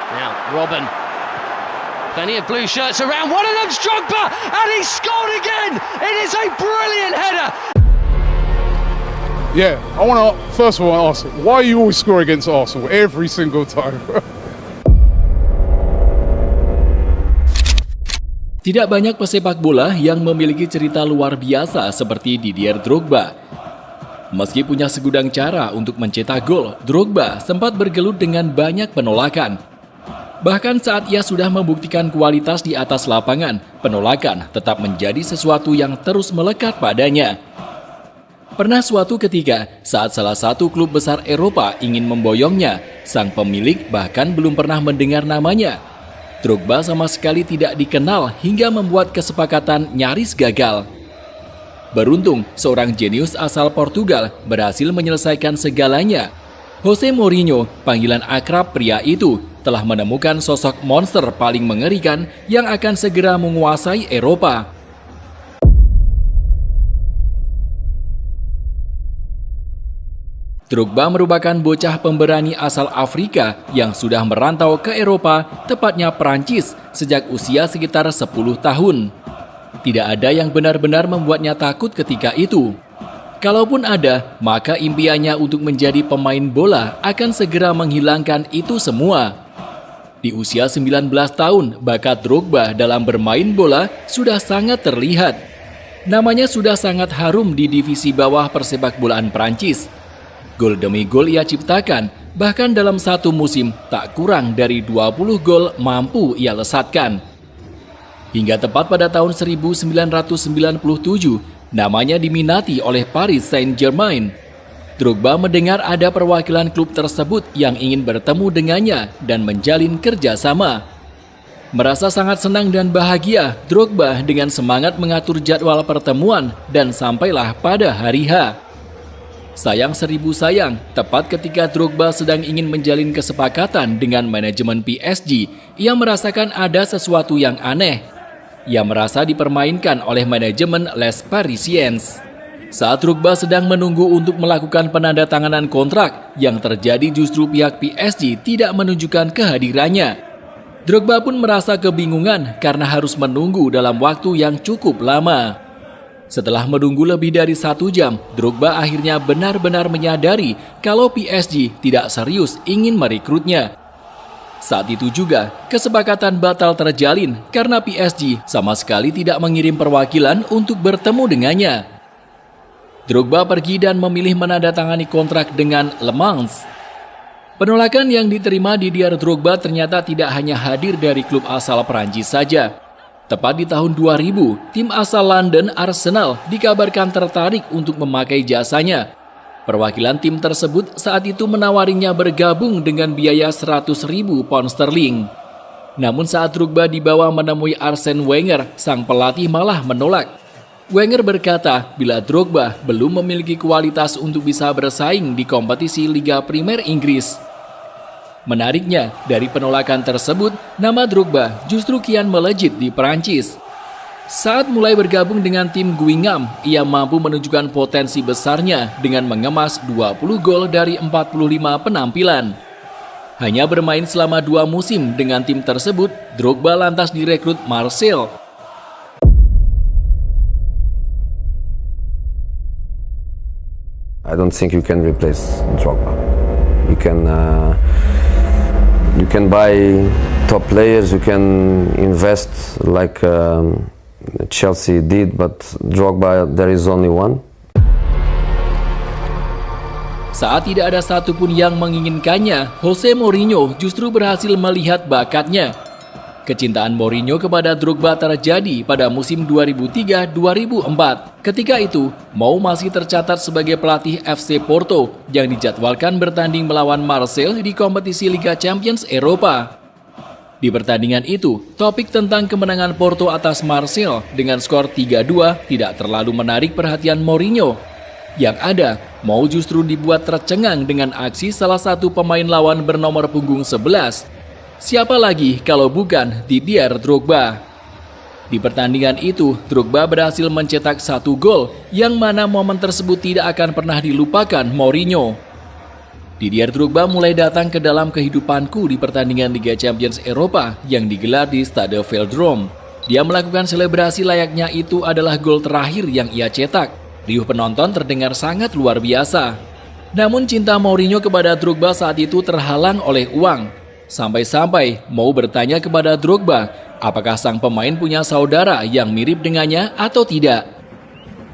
Now, Robin. Plenty of blue shirts around. One of them's Drogba, and he scored again. It is a brilliant header. Yeah, I want to first of all ask, why you always score against Arsenal every single time? Tidak banyak pesepak bola yang memiliki cerita luar biasa seperti Didier Drogba. Meski punya segudang cara untuk mencetak gol, Drogba sempat bergelut dengan banyak penolakan. Bahkan saat ia sudah membuktikan kualitas di atas lapangan, penolakan tetap menjadi sesuatu yang terus melekat padanya. Pernah suatu ketika, saat salah satu klub besar Eropa ingin memboyongnya, sang pemilik bahkan belum pernah mendengar namanya. Drogba sama sekali tidak dikenal hingga membuat kesepakatan nyaris gagal. Beruntung, seorang jenius asal Portugal berhasil menyelesaikan segalanya. Jose Mourinho, panggilan akrab pria itu, telah menemukan sosok monster paling mengerikan yang akan segera menguasai Eropa. Drogba merupakan bocah pemberani asal Afrika yang sudah merantau ke Eropa, tepatnya Prancis, sejak usia sekitar 10 tahun. Tidak ada yang benar-benar membuatnya takut ketika itu. Kalaupun ada, maka impiannya untuk menjadi pemain bola akan segera menghilangkan itu semua. Di usia 19 tahun, bakat Drogba dalam bermain bola sudah sangat terlihat. Namanya sudah sangat harum di divisi bawah persepakbolaan Prancis. Gol demi gol ia ciptakan, bahkan dalam satu musim tak kurang dari 20 gol mampu ia lesatkan. Hingga tepat pada tahun 1997, namanya diminati oleh Paris Saint-Germain. Drogba mendengar ada perwakilan klub tersebut yang ingin bertemu dengannya dan menjalin kerjasama. Merasa sangat senang dan bahagia, Drogba dengan semangat mengatur jadwal pertemuan dan sampailah pada hari H. Sayang seribu sayang, tepat ketika Drogba sedang ingin menjalin kesepakatan dengan manajemen PSG, ia merasakan ada sesuatu yang aneh. Ia merasa dipermainkan oleh manajemen Les Parisiens. Saat Drogba sedang menunggu untuk melakukan penandatanganan kontrak, yang terjadi justru pihak PSG tidak menunjukkan kehadirannya. Drogba pun merasa kebingungan karena harus menunggu dalam waktu yang cukup lama. Setelah menunggu lebih dari 1 jam, Drogba akhirnya benar-benar menyadari kalau PSG tidak serius ingin merekrutnya. Saat itu juga, kesepakatan batal terjalin karena PSG sama sekali tidak mengirim perwakilan untuk bertemu dengannya. Drogba pergi dan memilih menandatangani kontrak dengan Le Mans. Penolakan yang diterima Didier Drogba ternyata tidak hanya hadir dari klub asal Perancis saja. Tepat di tahun 2000, tim asal London Arsenal dikabarkan tertarik untuk memakai jasanya. Perwakilan tim tersebut saat itu menawarinya bergabung dengan biaya 100.000 pound sterling. Namun saat Drogba dibawa menemui Arsene Wenger, sang pelatih malah menolak. Wenger berkata bila Drogba belum memiliki kualitas untuk bisa bersaing di kompetisi Liga Primer Inggris. Menariknya, dari penolakan tersebut, nama Drogba justru kian melejit di Perancis. Saat mulai bergabung dengan tim Guingamp, ia mampu menunjukkan potensi besarnya dengan mengemas 20 gol dari 45 penampilan. Hanya bermain selama 2 musim dengan tim tersebut, Drogba lantas direkrut Marseille. I don't think you can replace Drogba. You can buy top players, you can invest like Chelsea did, but Drogba there is only one. Saat tidak ada satupun yang menginginkannya, Jose Mourinho justru berhasil melihat bakatnya. Kecintaan Mourinho kepada Drogba terjadi pada musim 2003-2004. Ketika itu, Mou masih tercatat sebagai pelatih FC Porto yang dijadwalkan bertanding melawan Marseille di kompetisi Liga Champions Eropa. Di pertandingan itu, topik tentang kemenangan Porto atas Marseille dengan skor 3-2 tidak terlalu menarik perhatian Mourinho. Yang ada, Mou justru dibuat tercengang dengan aksi salah satu pemain lawan bernomor punggung 11. Siapa lagi kalau bukan Didier Drogba. Di pertandingan itu, Drogba berhasil mencetak 1 gol yang mana momen tersebut tidak akan pernah dilupakan Mourinho. Didier Drogba mulai datang ke dalam kehidupanku di pertandingan Liga Champions Eropa yang digelar di Stade Velodrome. Dia melakukan selebrasi layaknya itu adalah gol terakhir yang ia cetak. Riuh penonton terdengar sangat luar biasa. Namun cinta Mourinho kepada Drogba saat itu terhalang oleh uang. Sampai-sampai mau bertanya kepada Drogba, apakah sang pemain punya saudara yang mirip dengannya atau tidak.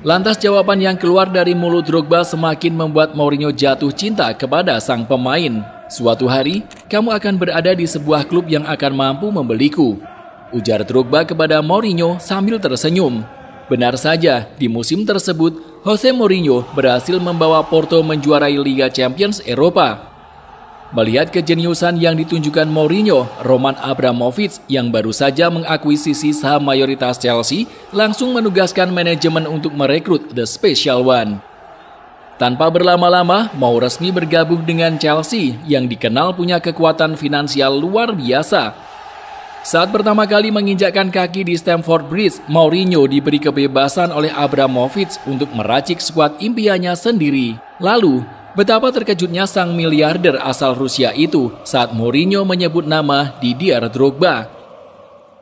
Lantas jawaban yang keluar dari mulut Drogba semakin membuat Mourinho jatuh cinta kepada sang pemain. Suatu hari, kamu akan berada di sebuah klub yang akan mampu membeliku, ujar Drogba kepada Mourinho sambil tersenyum. Benar saja, di musim tersebut, Jose Mourinho berhasil membawa Porto menjuarai Liga Champions Eropa. Melihat kejeniusan yang ditunjukkan Mourinho, Roman Abramovich yang baru saja mengakuisisi saham mayoritas Chelsea langsung menugaskan manajemen untuk merekrut The Special One. Tanpa berlama-lama, mau resmi bergabung dengan Chelsea yang dikenal punya kekuatan finansial luar biasa. Saat pertama kali menginjakkan kaki di Stamford Bridge, Mourinho diberi kebebasan oleh Abramovich untuk meracik skuad impiannya sendiri. Lalu, betapa terkejutnya sang miliarder asal Rusia itu saat Mourinho menyebut nama Didier Drogba.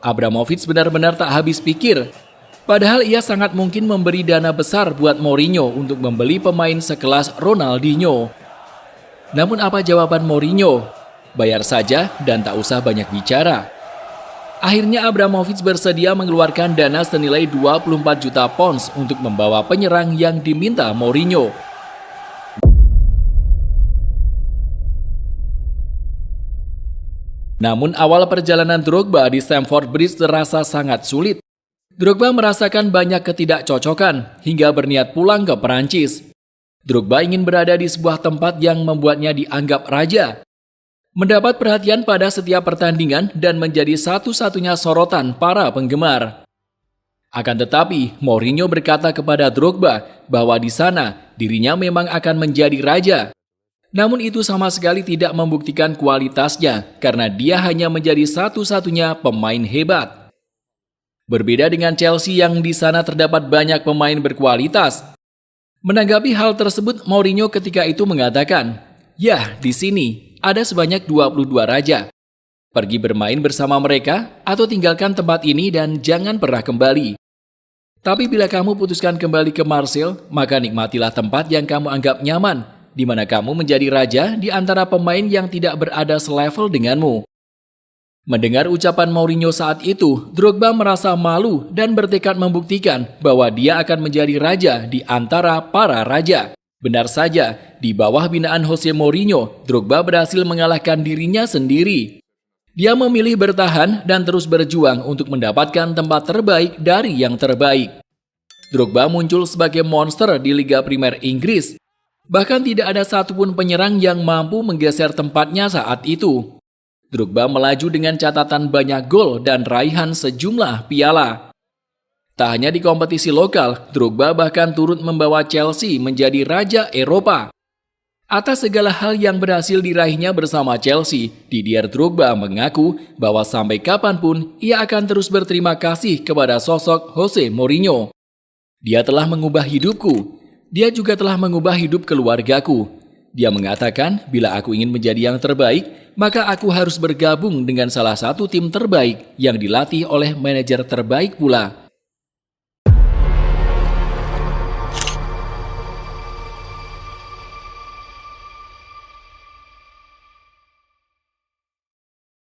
Abramovich benar-benar tak habis pikir. Padahal ia sangat mungkin memberi dana besar buat Mourinho untuk membeli pemain sekelas Ronaldinho. Namun apa jawaban Mourinho? Bayar saja dan tak usah banyak bicara. Akhirnya Abramovich bersedia mengeluarkan dana senilai 24 juta pounds untuk membawa penyerang yang diminta Mourinho. Namun awal perjalanan Drogba di Stamford Bridge terasa sangat sulit. Drogba merasakan banyak ketidakcocokan hingga berniat pulang ke Perancis. Drogba ingin berada di sebuah tempat yang membuatnya dianggap raja, mendapat perhatian pada setiap pertandingan dan menjadi satu-satunya sorotan para penggemar. Akan tetapi, Mourinho berkata kepada Drogba bahwa di sana dirinya memang akan menjadi raja. Namun itu sama sekali tidak membuktikan kualitasnya karena dia hanya menjadi satu-satunya pemain hebat. Berbeda dengan Chelsea yang di sana terdapat banyak pemain berkualitas. Menanggapi hal tersebut, Mourinho ketika itu mengatakan, "Ya, di sini ada sebanyak 22 raja. Pergi bermain bersama mereka atau tinggalkan tempat ini dan jangan pernah kembali. Tapi bila kamu putuskan kembali ke Marseille, maka nikmatilah tempat yang kamu anggap nyaman, di mana kamu menjadi raja di antara pemain yang tidak berada selevel denganmu." Mendengar ucapan Mourinho saat itu, Drogba merasa malu dan bertekad membuktikan bahwa dia akan menjadi raja di antara para raja. Benar saja, di bawah binaan Jose Mourinho, Drogba berhasil mengalahkan dirinya sendiri. Dia memilih bertahan dan terus berjuang untuk mendapatkan tempat terbaik dari yang terbaik. Drogba muncul sebagai monster di Liga Primer Inggris. Bahkan tidak ada satupun penyerang yang mampu menggeser tempatnya saat itu. Drogba melaju dengan catatan banyak gol dan raihan sejumlah piala. Tak hanya di kompetisi lokal, Drogba bahkan turut membawa Chelsea menjadi raja Eropa. Atas segala hal yang berhasil diraihnya bersama Chelsea, Didier Drogba mengaku bahwa sampai kapanpun ia akan terus berterima kasih kepada sosok Jose Mourinho. Dia telah mengubah hidupku. Dia juga telah mengubah hidup keluargaku. Dia mengatakan, bila aku ingin menjadi yang terbaik, maka aku harus bergabung dengan salah satu tim terbaik yang dilatih oleh manajer terbaik pula.